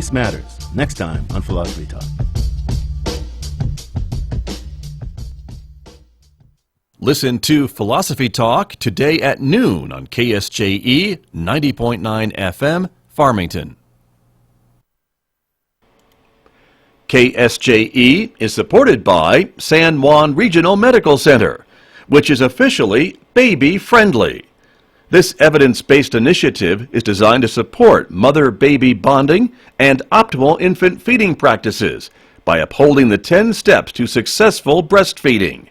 Peace Matters, next time on Philosophy Talk. Listen to Philosophy Talk today at noon on KSJE 90.9 FM, Farmington. KSJE is supported by San Juan Regional Medical Center, which is officially baby-friendly. This evidence-based initiative is designed to support mother-baby bonding and optimal infant feeding practices by upholding the 10 steps to successful breastfeeding.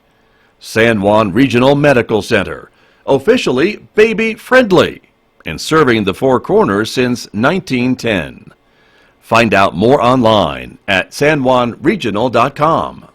San Juan Regional Medical Center, officially baby-friendly, and serving the Four Corners since 1910. Find out more online at sanjuanregional.com.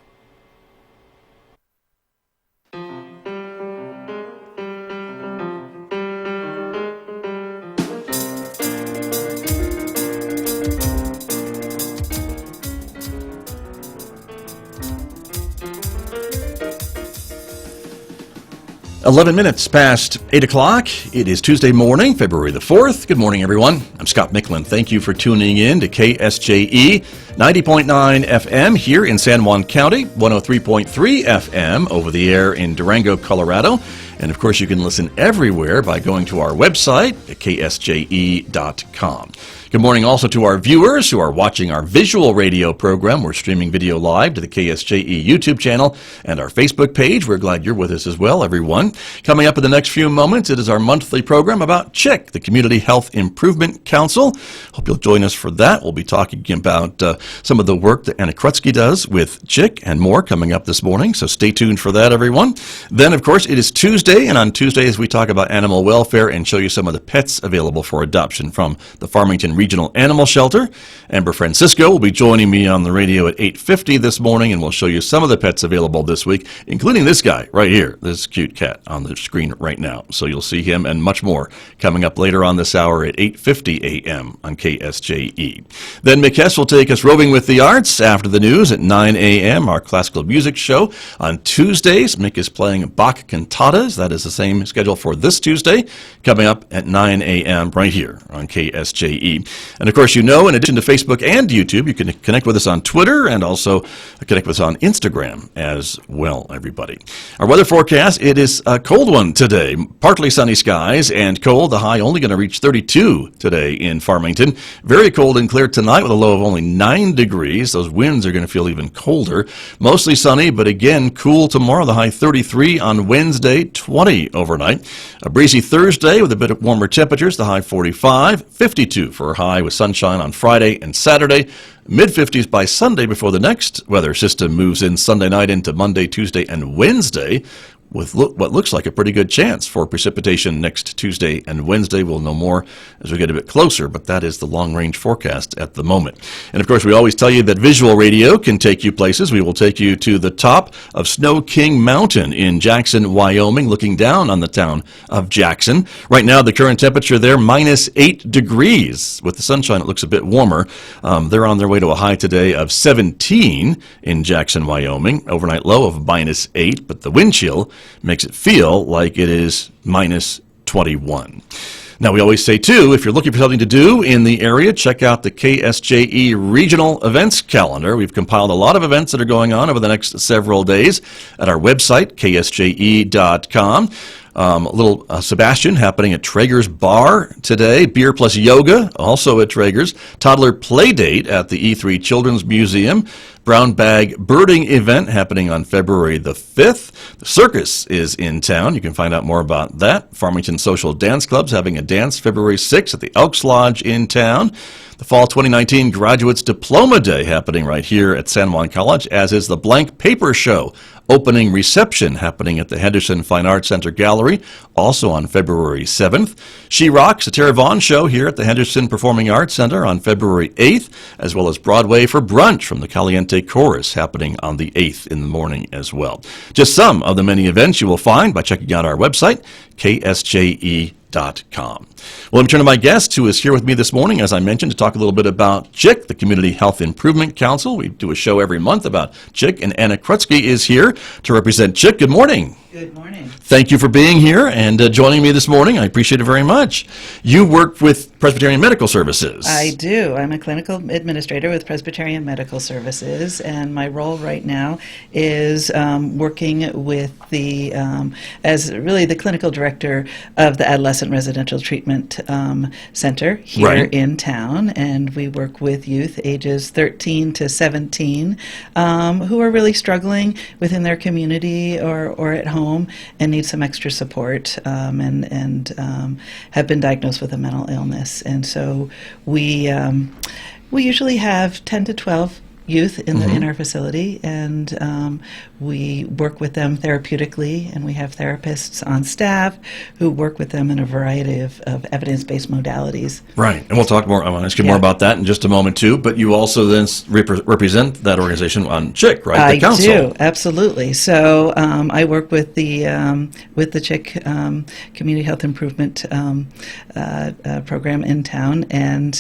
Eleven minutes past 8 o'clock. It is Tuesday morning, February the 4th. Good morning, everyone. I'm Scott Micklin. Thank you for tuning in to KSJE 90.9 FM here in San Juan County, 103.3 FM over the air in Durango, Colorado. And, of course, you can listen everywhere by going to our website at ksje.com. Good morning also to our viewers who are watching our visual radio program. We're streaming video live to the KSJE YouTube channel and our Facebook page. We're glad you're with us as well, everyone. Coming up in the next few moments, it is our monthly program about C.H.I.C, the Community Health Improvement Council. Hope you'll join us for that. We'll be talking about some of the work that Anna Krutsky does with C.H.I.C and more coming up this morning, so stay tuned for that, everyone. Then, of course, it is Tuesday, and on Tuesdays we talk about animal welfare and show you some of the pets available for adoption from the Farmington Regional Animal Shelter. Amber Francisco will be joining me on the radio at 8:50 this morning, and we'll show you some of the pets available this week, including this guy right here, this cute cat on the screen right now. So you'll see him and much more coming up later on this hour at 8:50 a.m. on KSJE. Then Mick Hess will take us roving with the arts after the news at 9 a.m., our classical music show. On Tuesdays, Mick is playing Bach cantatas. That is the same schedule for this Tuesday, coming up at 9 a.m. right here on KSJE. And of course, you know, in addition to Facebook and YouTube, you can connect with us on Twitter and also connect with us on Instagram as well, everybody. Our weather forecast, it is a cold one today. Partly sunny skies and cold. The high only going to reach 32 today in Farmington. Very cold and clear tonight with a low of only 9 degrees. Those winds are going to feel even colder. Mostly sunny, but again, cool tomorrow. The high 33 on Wednesday, 20 overnight. A breezy Thursday with a bit of warmer temperatures. The high 45, 52 for a high with sunshine on Friday and Saturday. Mid-50s by Sunday before the next weather system moves in Sunday night into Monday, Tuesday, and Wednesday, with what looks like a pretty good chance for precipitation next Tuesday and Wednesday. We'll know more as we get a bit closer, but that is the long-range forecast at the moment. And, of course, we always tell you that visual radio can take you places. We will take you to the top of Snow King Mountain in Jackson, Wyoming, looking down on the town of Jackson. Right now, the current temperature there, minus 8 degrees. With the sunshine, it looks a bit warmer. They're on their way to a high today of 17 in Jackson, Wyoming. Overnight low of minus 8, but the wind chill makes it feel like it is minus 21. Now, we always say, too, if you're looking for something to do in the area, check out the KSJE Regional Events Calendar. We've compiled a lot of events that are going on over the next several days at our website, ksje.com. A little Sebastian happening at Traeger's Bar today. Beer plus yoga, also at Traeger's. Toddler play date at the E3 Children's Museum. Brown bag birding event happening on February the 5th. The circus is in town. You can find out more about that. Farmington Social Dance Club's having a dance February 6th at the Elks Lodge in town. The Fall 2019 Graduates Diploma Day happening right here at San Juan College, as is the Blank Paper Show opening reception happening at the Henderson Fine Arts Center Gallery, also on February 7th. She Rocks, a Tara Vaughn show here at the Henderson Performing Arts Center on February 8th, as well as Broadway for Brunch from the Caliente Chorus happening on the 8th in the morning as well. Just some of the many events you will find by checking out our website, ksje.com. Well, let me turn to my guest who is here with me this morning, as I mentioned, to talk a little bit about C.H.I.C, the Community Health Improvement Council. We do a show every month about C.H.I.C, and Anna Krutsky is here to represent C.H.I.C. Good morning. Good morning. Thank you for being here and joining me this morning. I appreciate it very much. You work with Presbyterian Medical Services. I do. I'm a clinical administrator with Presbyterian Medical Services, and my role right now is working with as really the clinical director of the Adolescent Residential Treatment Center here in town, and we work with youth ages 13 to 17 who are really struggling within their community or at home and need some extra support and have been diagnosed with a mental illness. And so we usually have 10 to 12 youth in our facility, and we work with them therapeutically, and we have therapists on staff who work with them in a variety of evidence-based modalities. Right, and we'll talk more. I want to ask you more about that in just a moment too. But you also then represent that organization on C.H.I.C, right? The council. I do, absolutely. So I work with the C.H.I.C Community Health Improvement program in town, and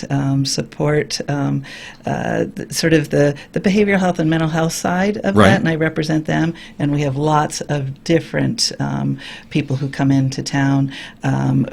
support sort of the behavioral health and mental health side of that, and I represent them. And we have lots of different people who come into town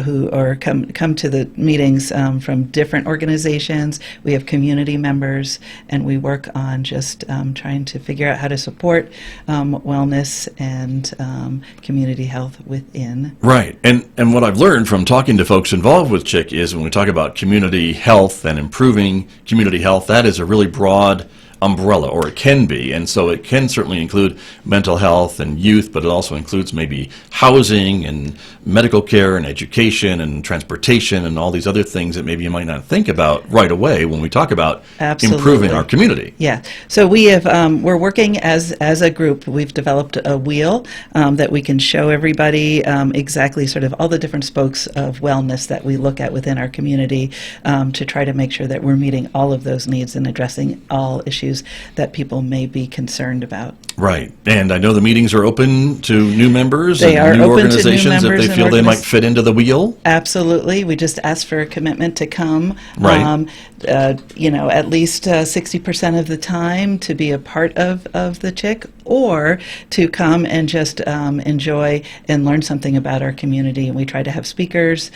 who come to the meetings from different organizations. We have community members, and we work on just trying to figure out how to support wellness and community health within. Right, and what I've learned from talking to folks involved with C.H.I.C is when we talk about community health and improving community health, that is a really broad umbrella, or it can be, and so it can certainly include mental health and youth, but it also includes maybe housing and medical care and education and transportation and all these other things that maybe you might not think about right away when we talk about improving our community. Yeah, so we have we're working as a group. We've developed a wheel that we can show everybody exactly sort of all the different spokes of wellness that we look at within our community to try to make sure that we're meeting all of those needs and addressing all issues that people may be concerned about. Right, and I know the meetings are open to new members They and are new open organizations to new members if they feel they might fit into the wheel. Absolutely, we just ask for a commitment to come. Right. At least 60% of the time to be a part of the C.H.I.C, or to come and just enjoy and learn something about our community. And we try to have speakers,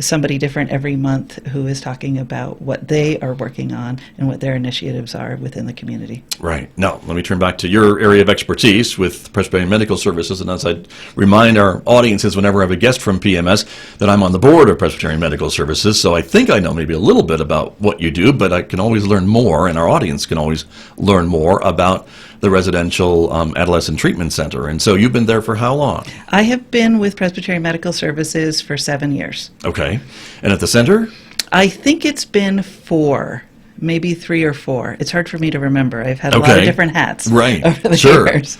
somebody different every month who is talking about what they are working on and what their initiatives are within the community. Right. Now, let me turn back to your area of expertise with Presbyterian Medical Services. And as I remind our audiences whenever I have a guest from PMS that I'm on the board of Presbyterian Medical Services, so I think I know maybe a little bit about what you do, but I can always learn more, and our audience can always learn more about the Residential Adolescent Treatment Center. And so you've been there for how long? I have been with Presbyterian Medical Services for 7 years. Okay. And at the center? I think it's been 4. Maybe 3 or 4. It's hard for me to remember. I've had a lot of different hats over the years.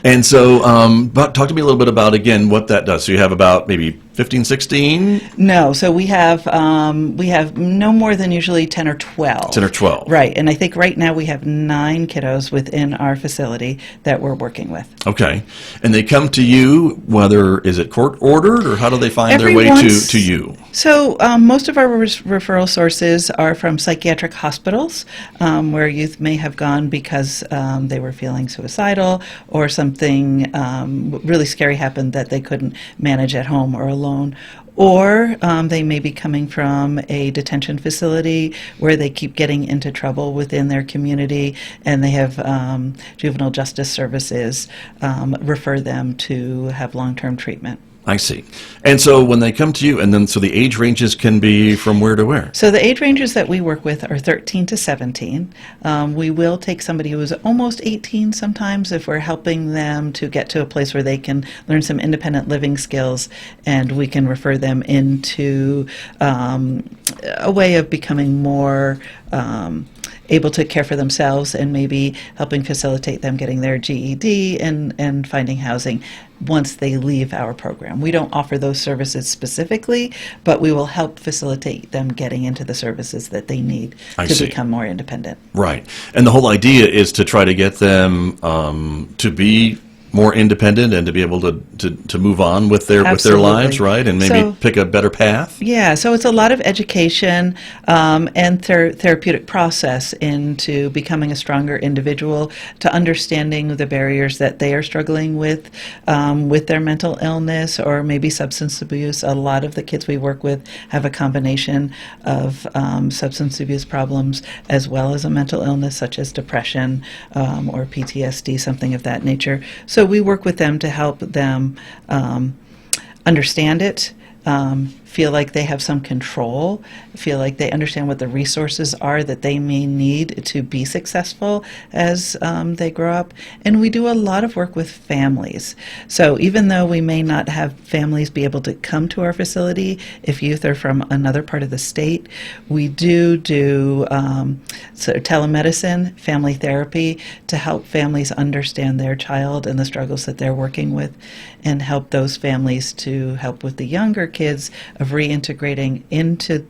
And so, but talk to me a little bit about, again, what that does. So you have about maybe 15, 16? No, so we have no more than usually 10 or 12. 10 or 12. Right, and I think right now we have 9 kiddos within our facility that we're working with. Okay, and they come to you, whether is it court ordered, or how do they find their way to you? So most of our referral sources are from psychiatric hospitals, where youth may have gone because they were feeling suicidal or something really scary happened that they couldn't manage at home or alone. Or they may be coming from a detention facility where they keep getting into trouble within their community, and they have juvenile justice services refer them to have long-term treatment. I see. And so when they come to you, and then so the age ranges can be from where to where? So the age ranges that we work with are 13 to 17. We will take somebody who is almost 18 sometimes if we're helping them to get to a place where they can learn some independent living skills, and we can refer them into a way of becoming more able to care for themselves, and maybe helping facilitate them getting their GED and finding housing once they leave our program. We don't offer those services specifically, but we will help facilitate them getting into the services that they need to become more independent. Right. And the whole idea is to try to get them to be more independent and to be able to move on with their Absolutely. lives, right? And maybe pick a better path. Yeah, so it's a lot of education and therapeutic process into becoming a stronger individual, to understanding the barriers that they are struggling with their mental illness or maybe substance abuse. A lot of the kids we work with have a combination of substance abuse problems as well as a mental illness such as depression or PTSD, something of that nature. So we work with them to help them understand it, feel like they have some control, feel like they understand what the resources are that they may need to be successful as they grow up. And we do a lot of work with families. So even though we may not have families be able to come to our facility if youth are from another part of the state, we do sort of telemedicine, family therapy to help families understand their child and the struggles that they're working with, and help those families to help with the younger kids of reintegrating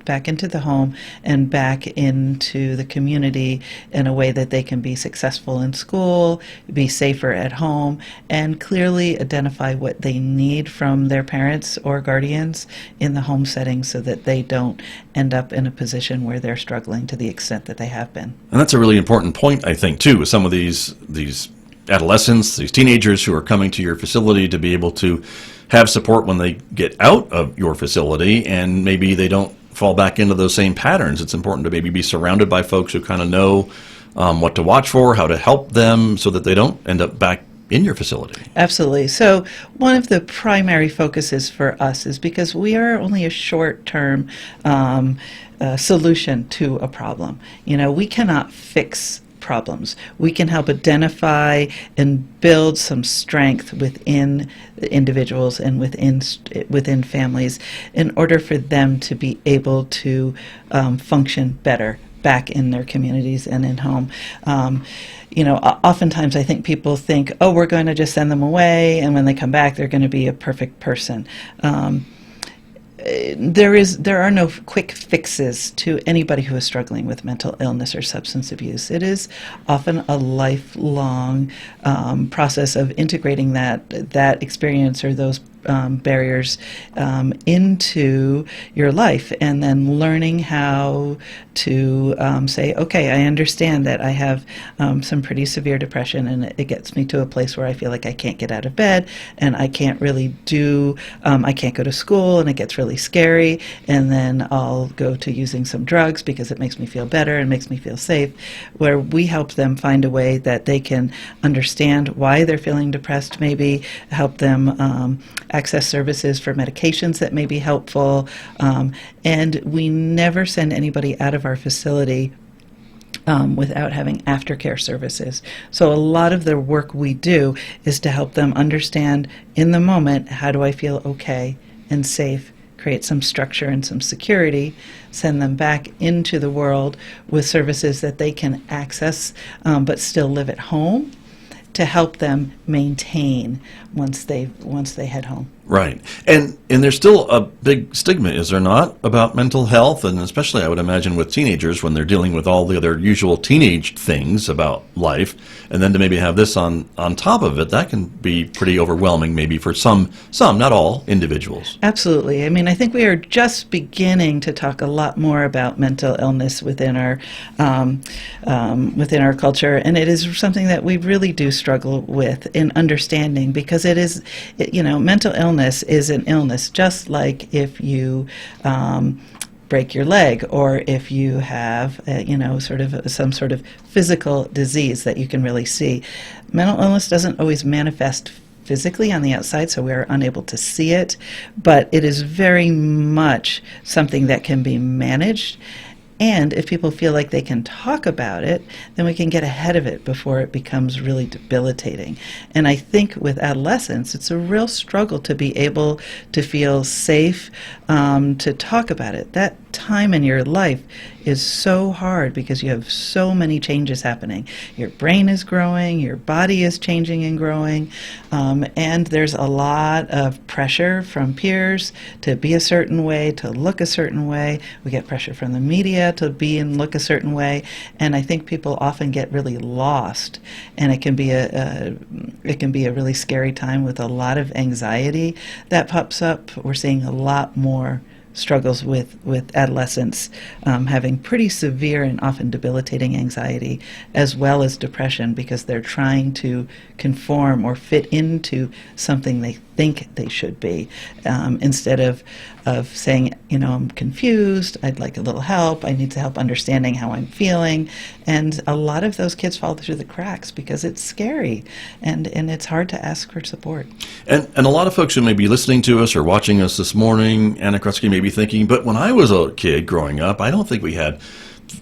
back into the home and back into the community in a way that they can be successful in school, be safer at home, and clearly identify what they need from their parents or guardians in the home setting so that they don't end up in a position where they're struggling to the extent that they have been. And that's a really important point, I think, too, with some of these adolescents, these teenagers who are coming to your facility, to be able to have support when they get out of your facility and maybe they don't fall back into those same patterns. It's important to maybe be surrounded by folks who kind of know what to watch for, how to help them so that they don't end up back in your facility. Absolutely. So one of the primary focuses for us is because we are only a short-term solution to a problem. You know, we cannot fix problems. We can help identify and build some strength within individuals and within families in order for them to be able to function better back in their communities and in home. Oftentimes I think people think, oh, we're going to just send them away, and when they come back, they're going to be a perfect person. There are no quick fixes to anybody who is struggling with mental illness or substance abuse. It is often a lifelong process of integrating that experience or those barriers into your life, and then learning how to say, okay, I understand that I have some pretty severe depression, and it gets me to a place where I feel like I can't get out of bed, and I can't really I can't go to school, and it gets really scary, and then I'll go to using some drugs because it makes me feel better and makes me feel safe, where we help them find a way that they can understand why they're feeling depressed, maybe help them access services for medications that may be helpful, and we never send anybody out of our facility without having aftercare services. So a lot of the work we do is to help them understand in the moment, how do I feel okay and safe, create some structure and some security, send them back into the world with services that they can access but still live at home, to help them maintain once they head home. Right. And there's still a big stigma, is there not, about mental health, and especially I would imagine with teenagers when they're dealing with all the other usual teenage things about life, and then to maybe have this on top of it, that can be pretty overwhelming maybe for some, not all, individuals. Absolutely. I mean, I think we are just beginning to talk a lot more about mental illness within our culture, and it is something that we really do struggle with in understanding, because it is, mental illness is an illness, just like if you break your leg, or if you have, some sort of physical disease that you can really see. Mental illness doesn't always manifest physically on the outside, so we are unable to see it, but it is very much something that can be managed. And if people feel like they can talk about it, then we can get ahead of it before it becomes really debilitating. And I think with adolescents, it's a real struggle to be able to feel safe to talk about it. time in your life is so hard because you have so many changes happening. Your brain is growing, your body is changing and growing, and there's a lot of pressure from peers to be a certain way, to look a certain way. We get pressure from the media to be and look a certain way, and I think people often get really lost, and it can be a really scary time with a lot of anxiety that pops up. We're seeing a lot more struggles with adolescents having pretty severe and often debilitating anxiety as well as depression because they're trying to conform or fit into something they think they should be instead of saying, I'm confused, I'd like a little help, I need to help understanding how I'm feeling. And a lot of those kids fall through the cracks because it's scary and it's hard to ask for support. And a lot of folks who may be listening to us or watching us this morning, Anna Krutsky, may be thinking, but when I was a kid growing up, I don't think we had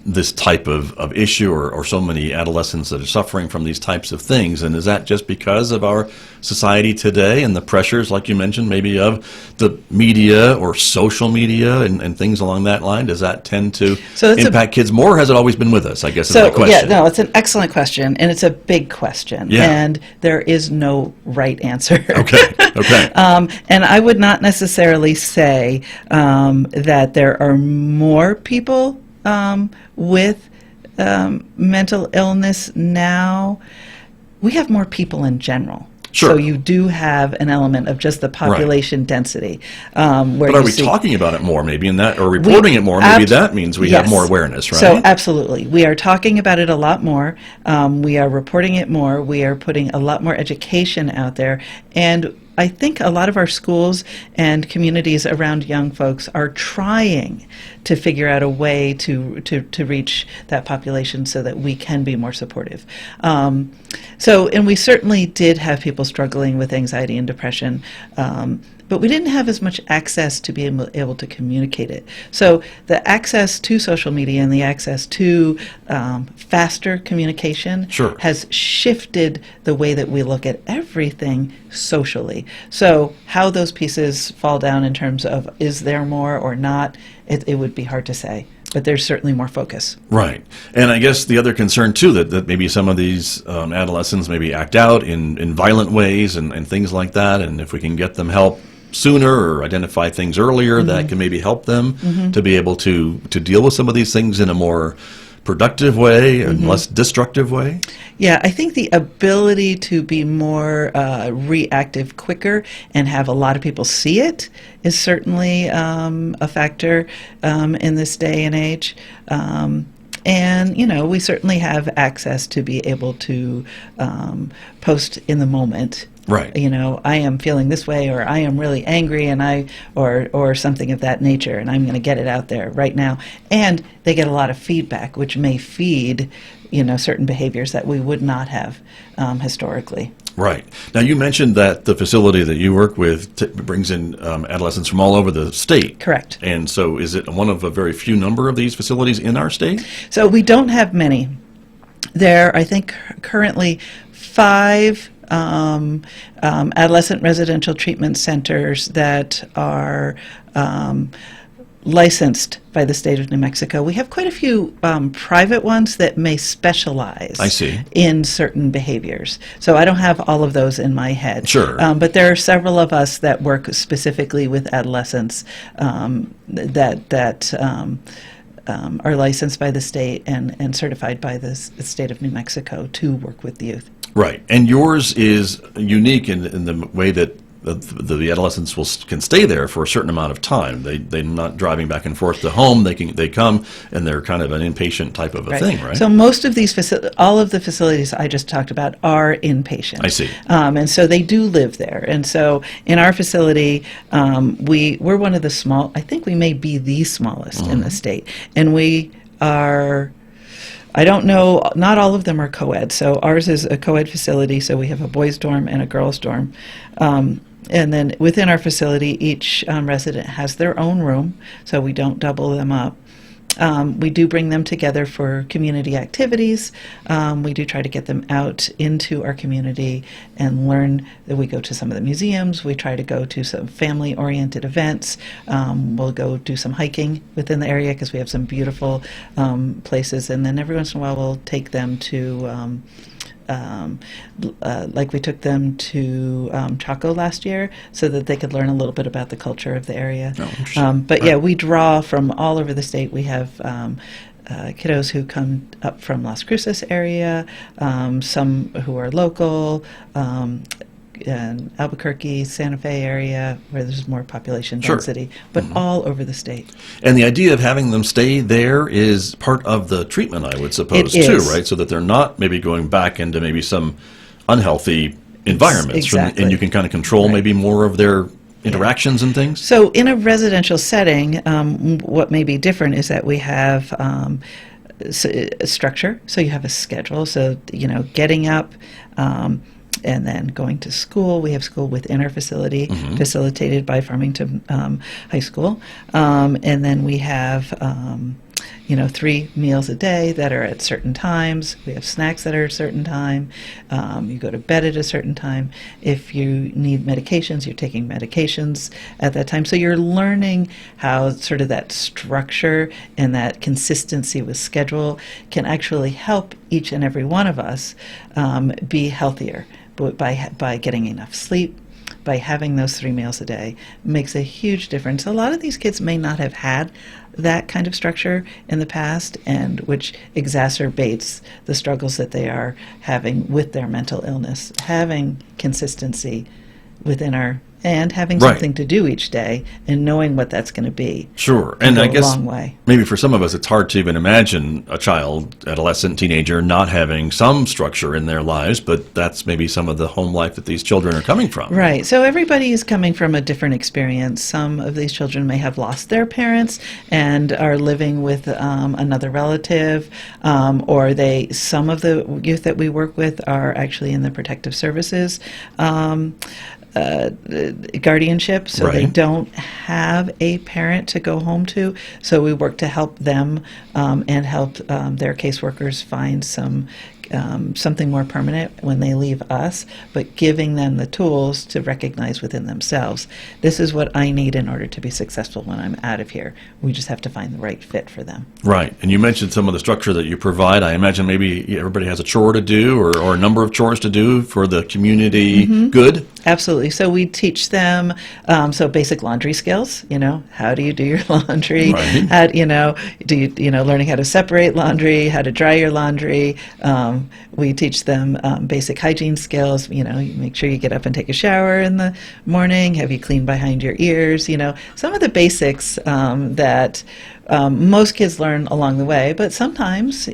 this type of issue or so many adolescents that are suffering from these types of things. And is that just because of our society today and the pressures, like you mentioned, maybe of the media or social media and things along that line? Does that tend to impact kids more, or has it always been with us, I guess is my question? Yeah, no, it's an excellent question, and it's a big question. Yeah. And there is no right answer. Okay. And I would not necessarily say that there are more people with mental illness now. We have more people in general. Sure. So you do have an element of just the population density. But are we talking about it more maybe in that, or reporting it more? Maybe that means we have more awareness, right? So absolutely. We are talking about it a lot more. We are reporting it more. We are putting a lot more education out there. And I think a lot of our schools and communities around young folks are trying to figure out a way to reach that population so that we can be more supportive. And we certainly did have people struggling with anxiety and depression, but we didn't have as much access to be able to communicate it. So the access to social media and the access to faster communication has shifted the way that we look at everything socially. So how those pieces fall down in terms of is there more or not, it would be hard to say. But there's certainly more focus. Right. And I guess the other concern, too, that maybe some of these adolescents maybe act out in violent ways and things like that, and if we can get them help sooner or identify things earlier, that can maybe help them to be able to deal with some of these things in a more productive way and less destructive way? Yeah, I think the ability to be more reactive quicker and have a lot of people see it is certainly a factor in this day and age. And, we certainly have access to be able to post in the moment. Right. I am feeling this way, or I am really angry, and or something of that nature, and I'm going to get it out there right now. And they get a lot of feedback, which may feed, certain behaviors that we would not have historically. Right. Now, you mentioned that the facility that you work with brings in adolescents from all over the state. Correct. And so is it one of a very few number of these facilities in our state? So we don't have many. There, I think, currently 5 adolescent residential treatment centers that are licensed by the state of New Mexico. We have quite a few private ones that may specialize in certain behaviors. So I don't have all of those in my head. Sure. But there are several of us that work specifically with adolescents that are licensed by the state and certified by the state of New Mexico to work with the youth. Right. And yours is unique in the way that the adolescents can stay there for a certain amount of time. They're not driving back and forth to home. They come, and they're kind of an inpatient type of a thing, right? So most of these all of the facilities I just talked about are inpatient. I see. And so they do live there. And so in our facility, we're one of the small. I think we may be the smallest in the state, and we are. I don't know, not all of them are co-ed. So ours is a co-ed facility, so we have a boys' dorm and a girls' dorm. And then within our facility, each resident has their own room, so we don't double them up. We do bring them together for community activities. We do try to get them out into our community and learn. That we go to some of the museums. We try to go to some family-oriented events. We'll go do some hiking within the area because we have some beautiful places. And then every once in a while we'll take them to like we took them to Chaco last year so that they could learn a little bit about the culture of the area. Oh, interesting. But yeah, we draw from all over the state. We have kiddos who come up from Las Cruces area, some who are local, in Albuquerque, Santa Fe area, where there's more population density, but all over the state. And the idea of having them stay there is part of the treatment, I would suppose, It too, is. right? So that they're not maybe going back into maybe some unhealthy environments. Exactly. And you can kind of control maybe more of their interactions and things? So in a residential setting, what may be different is that we have a structure. So you have a schedule. So, getting up, and then going to school. We have school within our facility, facilitated by Farmington High School. And then we have, 3 meals a day that are at certain times. We have snacks that are at a certain time. You go to bed at a certain time. If you need medications, you're taking medications at that time. So you're learning how sort of that structure and that consistency with schedule can actually help each and every one of us be healthier. But by getting enough sleep, by having those 3 meals a day, makes a huge difference. A lot of these kids may not have had that kind of structure in the past, and which exacerbates the struggles that they are having with their mental illness. Having consistency within and having something to do each day and knowing what that's going to be. Sure. And I guess a long way. Maybe for some of us it's hard to even imagine a child, adolescent, teenager not having some structure in their lives, but that's maybe some of the home life that these children are coming from. Right. So everybody is coming from a different experience. Some of these children may have lost their parents and are living with another relative, or some of the youth that we work with are actually in the protective services guardianship, so they don't have a parent to go home to. So we work to help them and help their caseworkers find something more permanent when they leave us, but giving them the tools to recognize within themselves, this is what I need in order to be successful when I'm out of here. We just have to find the right fit for them. Right. And you mentioned some of the structure that you provide. I imagine maybe everybody has a chore to do or a number of chores to do for the community good. Absolutely. So we teach them so basic laundry skills. How do you do your laundry? Right. How do you learning how to separate laundry, how to dry your laundry. We teach them basic hygiene skills. You make sure you get up and take a shower in the morning. Have you cleaned behind your ears? Some of the basics that most kids learn along the way, but sometimes,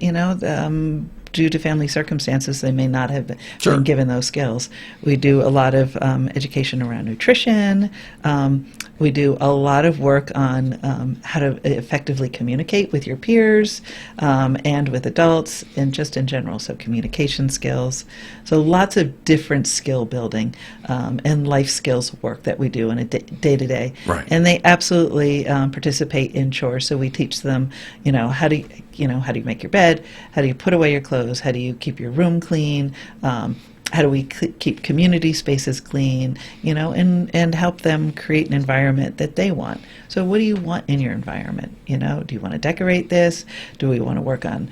due to family circumstances, they may not have been given those skills. We do a lot of education around nutrition. We do a lot of work on how to effectively communicate with your peers and with adults, and just in general, so communication skills. So lots of different skill building and life skills work that we do on a day-to-day. Right. And they absolutely participate in chores. So we teach them, how do you make your bed? How do you put away your clothes? How do you keep your room clean? How do we keep community spaces clean, and help them create an environment that they want. So what do you want in your environment? Do you want to decorate this? Do we want to work on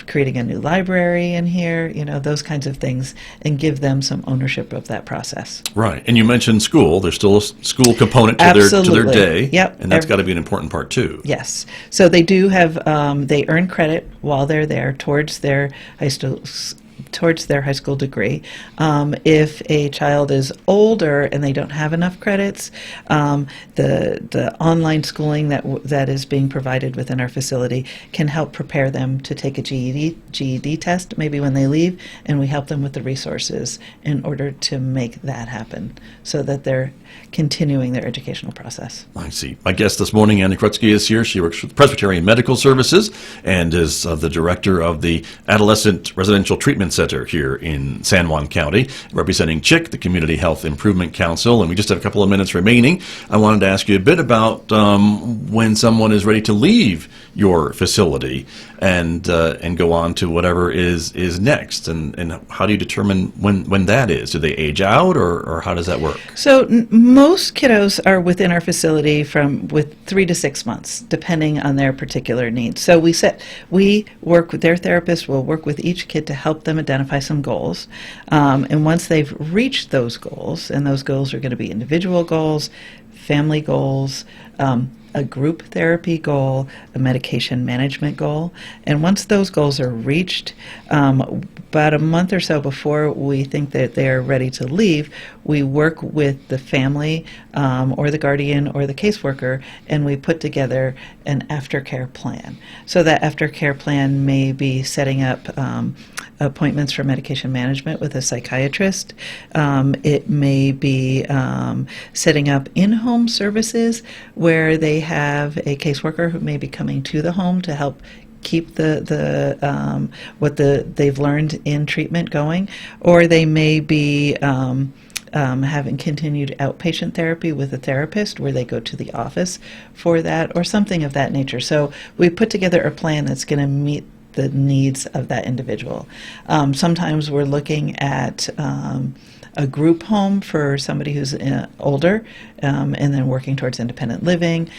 creating a new library in here? Those kinds of things, and give them some ownership of that process. Right. And you mentioned school. There's still a school component to their day. Yep. And that's got to be an important part too. Yes. So they do have, they earn credit while they're there towards their high school degree. If a child is older and they don't have enough credits, the online schooling that is being provided within our facility can help prepare them to take a GED test maybe when they leave, and we help them with the resources in order to make that happen so that they're continuing their educational process. I see. My guest this morning, Anna Krutsky, is here. She works with Presbyterian Medical Services and is the director of the Adolescent Residential Treatment Treatment Center here in San Juan County, representing CHIC, the Community Health Improvement Council. And we just have a couple of minutes remaining. I wanted to ask you a bit about when someone is ready to leave your facility and go on to whatever is next, and how do you determine when that is? Do they age out, or how does that work? So most kiddos are within our facility with 3 to 6 months, depending on their particular needs. So we work with their therapist. Will work with each kid to help them identify some goals, and once they've reached those goals, and those goals are going to be individual goals, family goals, a group therapy goal, a medication management goal. And once those goals are reached, about a month or so before we think that they're ready to leave, we work with the family or the guardian or the caseworker, and we put together an aftercare plan. So that aftercare plan may be setting up appointments for medication management with a psychiatrist. It may be setting up in-home services where they have a caseworker who may be coming to the home to help keep what they've learned in treatment going, or they may be having continued outpatient therapy with a therapist where they go to the office for that, or something of that nature. So we put together a plan that's going to meet the needs of that individual. Sometimes we're looking at a group home for somebody who's older, and then working towards independent living,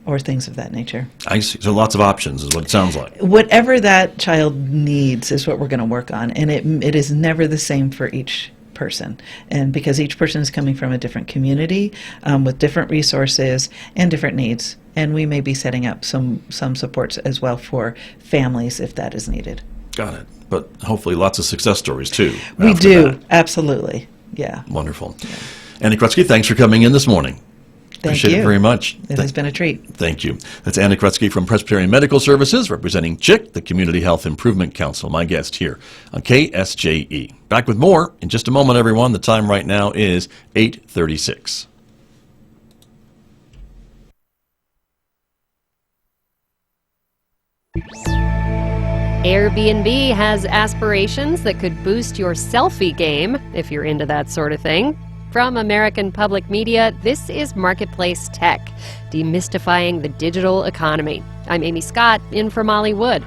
or things of that nature. I see. So lots of options is what it sounds like. Whatever that child needs is what we're going to work on, and it is never the same for each person, and because each person is coming from a different community with different resources and different needs, and we may be setting up some supports as well for families if that is needed. Got it. But hopefully lots of success stories too. We do, absolutely. Yeah. Wonderful. Yeah. Annie Krutsky, thanks for coming in this morning. Appreciate it very much. It has been a treat. Thank you. That's Annie Krutsky from Presbyterian Medical Services, representing CHIC, the Community Health Improvement Council, my guest here on KSJE. Back with more in just a moment, everyone. The time right now is 8:36. Airbnb has aspirations that could boost your selfie game, if you're into that sort of thing. From American Public Media, this is Marketplace Tech, demystifying the digital economy. I'm Amy Scott, in for Molly Wood.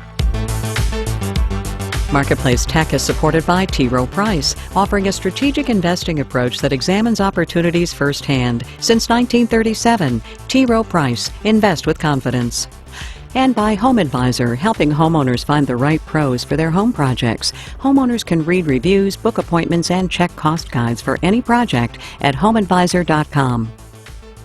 Marketplace Tech is supported by T. Rowe Price, offering a strategic investing approach that examines opportunities firsthand. Since 1937, T. Rowe Price, invest with confidence. And by Home Advisor, helping homeowners find the right pros for their home projects. Homeowners can read reviews, book appointments, and check cost guides for any project at homeadvisor.com.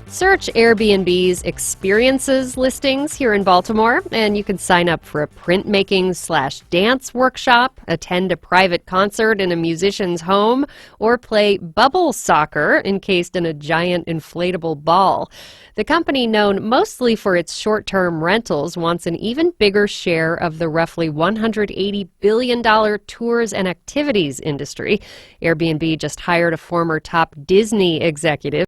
Search Airbnb's experiences listings here in Baltimore, and you can sign up for a printmaking/dance workshop, attend a private concert in a musician's home, or play bubble soccer encased in a giant inflatable ball. The company, known mostly for its short-term rentals, wants an even bigger share of the roughly $180 billion tours and activities industry. Airbnb just hired a former top Disney executive